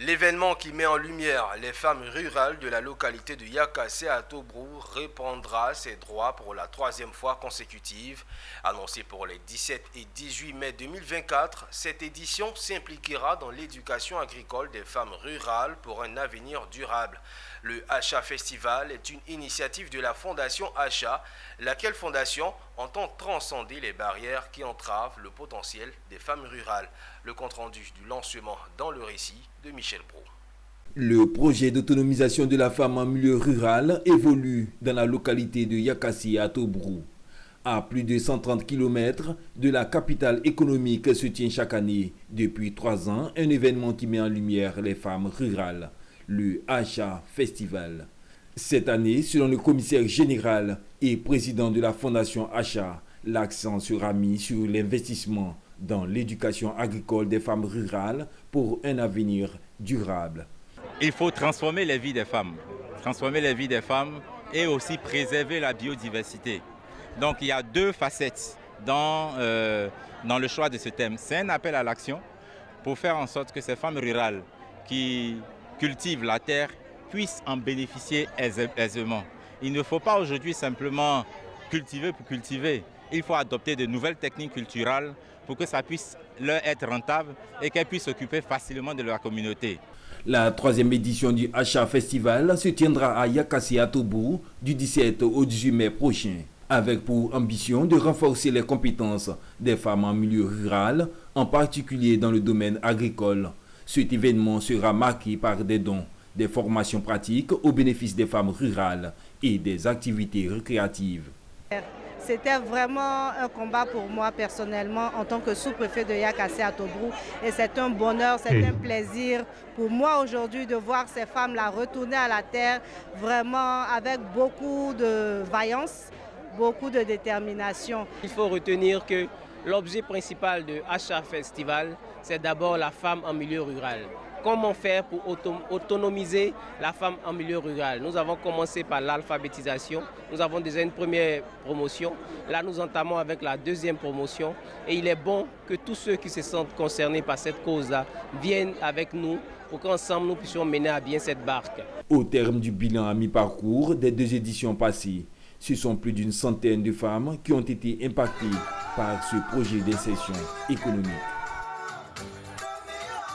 L'événement qui met en lumière les femmes rurales de la localité de Yakassé à Tobrou reprendra ses droits pour la troisième fois consécutive. Annoncé pour les 17 et 18 mai 2024, cette édition s'impliquera dans l'éducation agricole des femmes rurales pour un avenir durable. Le Acha Festival est une initiative de la Fondation Acha, laquelle fondation entend transcender les barrières qui entravent le potentiel des femmes rurales. Le compte-rendu du lancement dans le récit de Michel Brault. Le projet d'autonomisation de la femme en milieu rural évolue dans la localité de Yakassé à Tobrou. À plus de 130 km de la capitale économique se tient chaque année, depuis 3 ans, un événement qui met en lumière les femmes rurales, le Acha Festival. Cette année, selon le commissaire général et président de la Fondation Acha, l'accent sera mis sur l'investissement dans l'éducation agricole des femmes rurales pour un avenir durable. Il faut transformer les vies des femmes, et aussi préserver la biodiversité. Donc il y a 2 facettes dans le choix de ce thème. C'est un appel à l'action pour faire en sorte que ces femmes rurales qui cultivent la terre puissent en bénéficier aisément. Il ne faut pas aujourd'hui simplement cultiver pour cultiver. Il faut adopter de nouvelles techniques culturelles pour que ça puisse leur être rentable et qu'elles puissent s'occuper facilement de leur communauté. La 3e édition du Acha Festival se tiendra à Yakassé à Tobrou du 17 au 18 mai prochain, avec pour ambition de renforcer les compétences des femmes en milieu rural, en particulier dans le domaine agricole. Cet événement sera marqué par des dons, des formations pratiques au bénéfice des femmes rurales et des activités récréatives. C'était vraiment un combat pour moi personnellement en tant que sous-préfet de Yakassé à Tobrou. Et c'est un bonheur, c'est un plaisir pour moi aujourd'hui de voir ces femmes-là retourner à la terre vraiment avec beaucoup de vaillance, beaucoup de détermination. Il faut retenir que l'objet principal de Acha Festival, c'est d'abord la femme en milieu rural. Comment faire pour autonomiser la femme en milieu rural? Nous avons commencé par l'alphabétisation. Nous avons déjà une première promotion. Là, nous entamons avec la 2e promotion. Et il est bon que tous ceux qui se sentent concernés par cette cause-là viennent avec nous pour qu'ensemble nous puissions mener à bien cette barque. Au terme du bilan à mi-parcours des 2 éditions passées, ce sont plus d'une centaine de femmes qui ont été impactées par ce projet d'insertion économique.